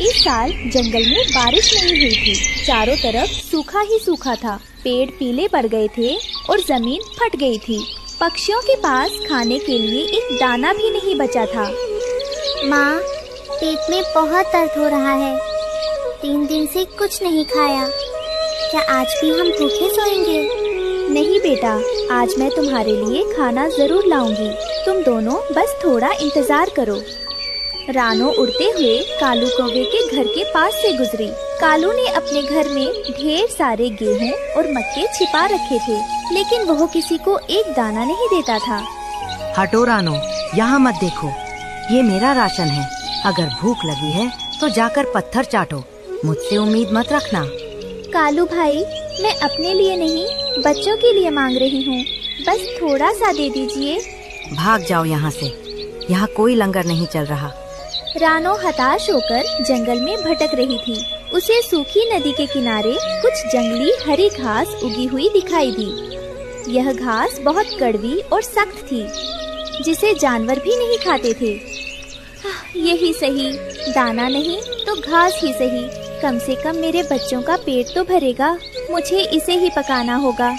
इस साल जंगल में बारिश नहीं हुई थी। चारों तरफ सूखा ही सूखा था। पेड़ पीले पड़ गए थे और जमीन फट गई थी। पक्षियों के पास खाने के लिए एक दाना भी नहीं बचा था। माँ, पेट में बहुत दर्द हो रहा है। 3 दिन से कुछ नहीं खाया। क्या आज भी हम भूखे सोएंगे? नहीं बेटा, आज मैं तुम्हारे लिए खाना जरूर लाऊंगी। तुम दोनों बस थोड़ा इंतजार करो। रानो उड़ते हुए कालू कौवे के घर के पास से गुजरी। कालू ने अपने घर में ढेर सारे गेहूं और मक्के छिपा रखे थे, लेकिन वह किसी को एक दाना नहीं देता था। हटो रानो, यहाँ मत देखो, ये मेरा राशन है। अगर भूख लगी है तो जाकर पत्थर चाटो, मुझसे उम्मीद मत रखना। कालू भाई, मैं अपने लिए नहीं, बच्चों के लिए मांग रही हूँ। बस थोड़ा सा दे दीजिए। भाग जाओ यहाँ से, यहाँ कोई लंगर नहीं चल रहा। रानो हताश होकर जंगल में भटक रही थी। उसे सूखी नदी के किनारे कुछ जंगली हरी घास उगी हुई दिखाई दी। यह घास बहुत कड़वी और सख्त थी, जिसे जानवर भी नहीं खाते थे। यही सही, दाना नहीं तो घास ही सही। कम से कम मेरे बच्चों का पेट तो भरेगा। मुझे इसे ही पकाना होगा।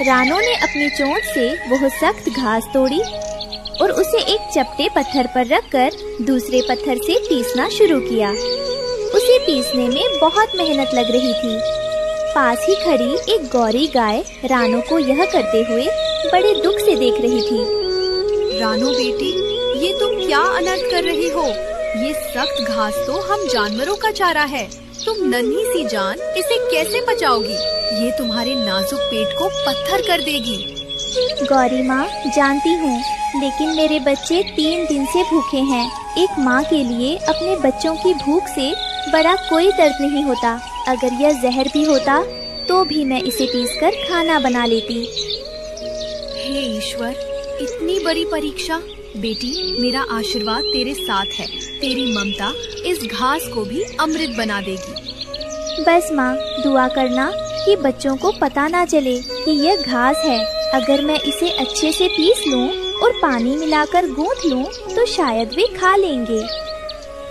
रानो ने अपनी चोंच से वह सख्त घास तोड़ी और उसे एक चपटे पत्थर पर रखकर दूसरे पत्थर से पीसना शुरू किया। उसे पीसने में बहुत मेहनत लग रही थी। पास ही खड़ी एक गौरी गाय रानो को यह करते हुए बड़े दुख से देख रही थी। रानो बेटी, ये तुम क्या अनर्थ कर रही हो? ये सख्त घास तो हम जानवरों का चारा है। तुम नन्ही सी जान इसे कैसे पचाओगी? ये तुम्हारे नाजुक पेट को पत्थर कर देगी। गौरी माँ, जानती हूँ, लेकिन मेरे बच्चे 3 दिन से भूखे हैं। एक माँ के लिए अपने बच्चों की भूख से बड़ा कोई दर्द नहीं होता। अगर यह जहर भी होता तो भी मैं इसे पीसकर खाना बना लेती। हे ईश्वर, इतनी बड़ी परीक्षा। बेटी, मेरा आशीर्वाद तेरे साथ है। तेरी ममता इस घास को भी अमृत बना देगी। बस माँ, दुआ करना कि बच्चों को पता ना चले कि यह घास है। अगर मैं इसे अच्छे से पीस लूं और पानी मिलाकर गूंथ लूं तो शायद वे खा लेंगे।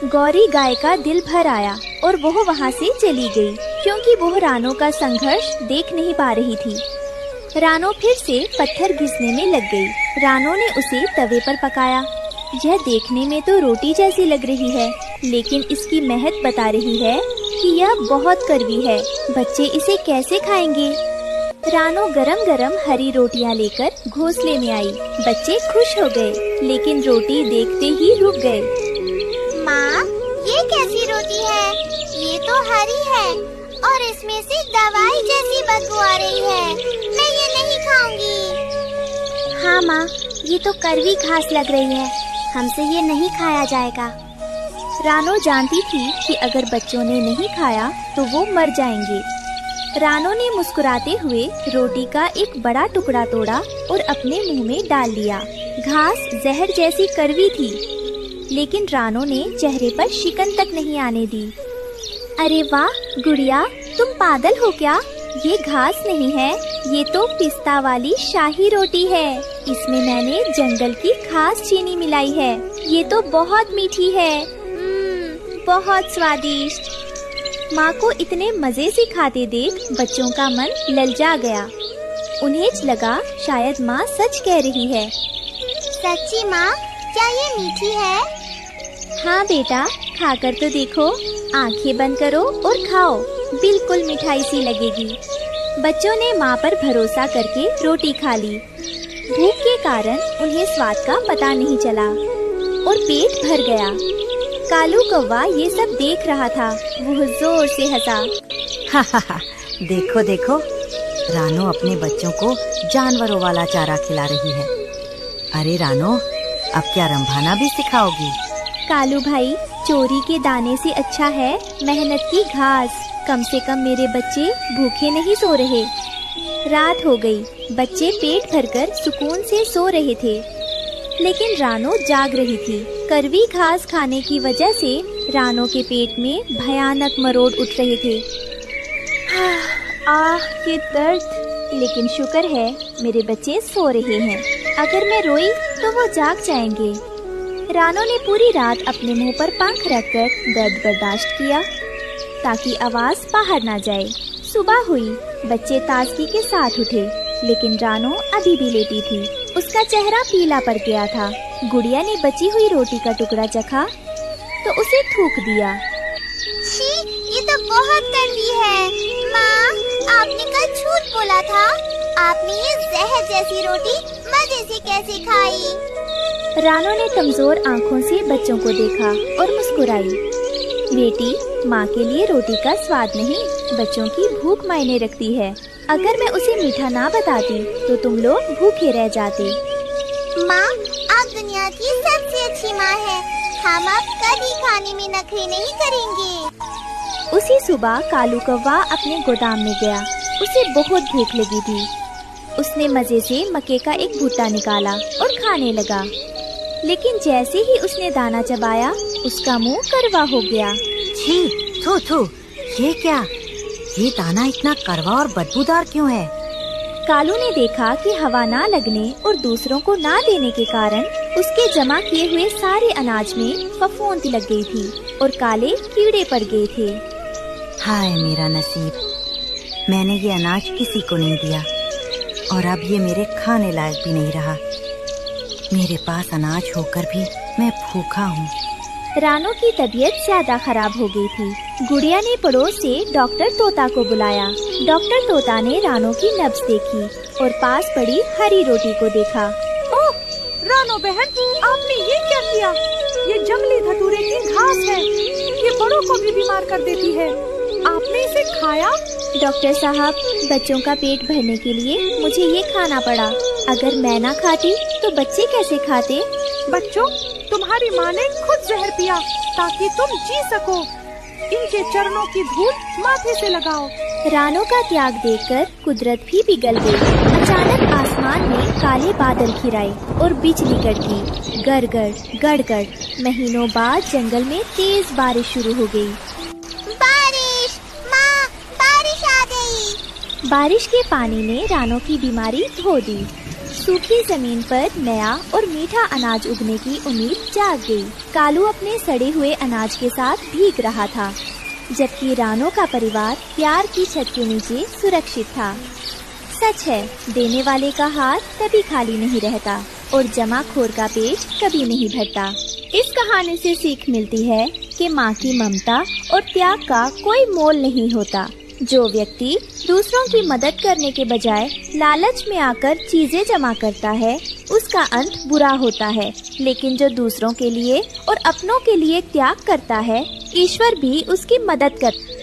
गौरी गाय का दिल भर आया और वह वहाँ से चली गई, क्योंकि वह रानो का संघर्ष देख नहीं पा रही थी। रानो फिर से पत्थर घिसने में लग गई। रानो ने उसे तवे पर पकाया। यह देखने में तो रोटी जैसी लग रही है, लेकिन इसकी महक बता रही है कि यह बहुत कड़वी है। बच्चे इसे कैसे खाएंगे? रानो गरम गरम हरी रोटियां लेकर घोंसले में आई। बच्चे खुश हो गए, लेकिन रोटी देखते ही रुक गए। माँ, ये कैसी रोटी है? ये तो हरी है और इसमें से दवाई जैसी बदबू आ रही है। मैं ये नहीं खाऊंगी। हाँ माँ, ये तो कड़वी घास लग रही है। हमसे ये नहीं खाया जाएगा। रानो जानती थी कि अगर बच्चों ने नहीं खाया तो वो मर जाएंगे। रानो ने मुस्कुराते हुए रोटी का एक बड़ा टुकड़ा तोड़ा और अपने मुंह में डाल लिया। घास जहर जैसी कड़वी थी, लेकिन रानो ने चेहरे पर शिकन तक नहीं आने दी। अरे वाह गुड़िया, तुम पागल हो क्या? ये घास नहीं है, ये तो पिस्ता वाली शाही रोटी है। इसमें मैंने जंगल की खास चीनी मिलाई है। ये तो बहुत मीठी है। बहुत स्वादिष्ट। माँ को इतने मजे से खाते देख बच्चों का मन ललचा गया। उन्हें लगा शायद माँ सच कह रही है। सच्ची माँ, क्या ये मीठी है? हाँ बेटा, खाकर तो देखो। आंखें बंद करो और खाओ, बिल्कुल मिठाई सी लगेगी। बच्चों ने माँ पर भरोसा करके रोटी खा ली। भूख के कारण उन्हें स्वाद का पता नहीं चला और पेट भर गया। कालू कौवा ये सब देख रहा था। वह जोर से हंसा। देखो देखो, रानो अपने बच्चों को जानवरों वाला चारा खिला रही है। अरे रानो, अब क्या रंभाना भी सिखाओगी? कालू भाई, चोरी के दाने से अच्छा है मेहनत की घास। कम से कम मेरे बच्चे भूखे नहीं सो रहे। रात हो गई, बच्चे पेट भरकर सुकून से सो रहे थे, लेकिन रानो जाग रही थी। कड़वी घास खाने की वजह से रानो के पेट में भयानक मरोड़ उठ रहे थे। आह, ये दर्द। लेकिन शुक्र है मेरे बच्चे सो रहे हैं। अगर मैं रोई तो वो जाग जाएंगे। रानो ने पूरी रात अपने मुंह पर पंख रखकर दर्द बर्दाश्त किया ताकि आवाज बाहर ना जाए। सुबह हुई, बच्चे ताजगी के साथ उठे, लेकिन रानो अभी भी लेटी थी। उसका चेहरा पीला पड़ गया था। गुड़िया ने बची हुई रोटी का टुकड़ा चखा तो उसे थूक दिया। छी, ये तो बहुत कड़वी है। माँ, आपने कल झूठ बोला था। आपने ये जहर जैसी रोटी मजे से कैसे खाई? रानो ने कमजोर आंखों से बच्चों को देखा और मुस्कुराई। बेटी, माँ के लिए रोटी का स्वाद नहीं, बच्चों की भूख मायने रखती है। अगर मैं उसे मीठा ना बताती तो तुम लोग भूखे रह जाते। माँ, आप दुनिया की सबसे अच्छी माँ है। हम अब कभी खाने में नखरे नहीं करेंगे। उसी सुबह कालू कौवा अपने गोदाम में गया। उसे बहुत भूख लगी थी। उसने मजे से मक्के का एक भुट्टा निकाला और खाने लगा, लेकिन जैसे ही उसने दाना चबाया उसका मुंह कड़वा हो गया। छी, थू थू, ये क्या? ये दाना इतना कड़वा और बदबूदार क्यों है? कालू ने देखा कि हवा ना लगने और दूसरों को ना देने के कारण उसके जमा किए हुए सारे अनाज में फफूंद लग गई थी और काले कीड़े पड़ गए थे। हाय मेरा नसीब, मैंने ये अनाज किसी को नहीं दिया और अब ये मेरे खाने लायक भी नहीं रहा। मेरे पास अनाज होकर भी मैं भूखा हूँ। रानो की तबीयत ज्यादा खराब हो गई थी। गुड़िया ने पड़ोस से डॉक्टर तोता को बुलाया। डॉक्टर तोता ने रानो की नब्ज देखी और पास पड़ी हरी रोटी को देखा। ओह, रानो बहन, आपने ये क्या किया? ये जंगली धतूरे की घास है। ये बड़ों को भी बीमार कर देती है। आपने इसे खाया? डॉक्टर साहब, बच्चों का पेट भरने के लिए मुझे ये खाना पड़ा। अगर मैं ना खाती तो बच्चे कैसे खाते? बच्चों, तुम्हारी माँ ने खुद जहर पिया ताकि तुम जी सको। इनके चरणों की धूल माथे से लगाओ। रानो का त्याग देखकर कुदरत भी पिघल गई। अचानक आसमान में काले बादल घिराए और बिजली कड़की। गड़गड़ गड़गड़। महीनों बाद जंगल में तेज बारिश शुरू हो गई। बारिश, माँ, बारिश आ गई। बारिश के पानी ने रानो की बीमारी धो दी। सूखी जमीन पर नया और मीठा अनाज उगने की उम्मीद जाग गई। कालू अपने सड़े हुए अनाज के साथ भीग रहा था, जबकि रानो का परिवार प्यार की छत के नीचे सुरक्षित था। सच है, देने वाले का हाथ कभी खाली नहीं रहता और जमाखोर का पेट कभी नहीं भरता। इस कहानी से सीख मिलती है कि माँ की ममता और त्याग का कोई मोल नहीं होता। जो व्यक्ति दूसरों की मदद करने के बजाय लालच में आकर चीजें जमा करता है, उसका अंत बुरा होता है। लेकिन जो दूसरों के लिए और अपनों के लिए त्याग करता है, ईश्वर भी उसकी मदद करता है।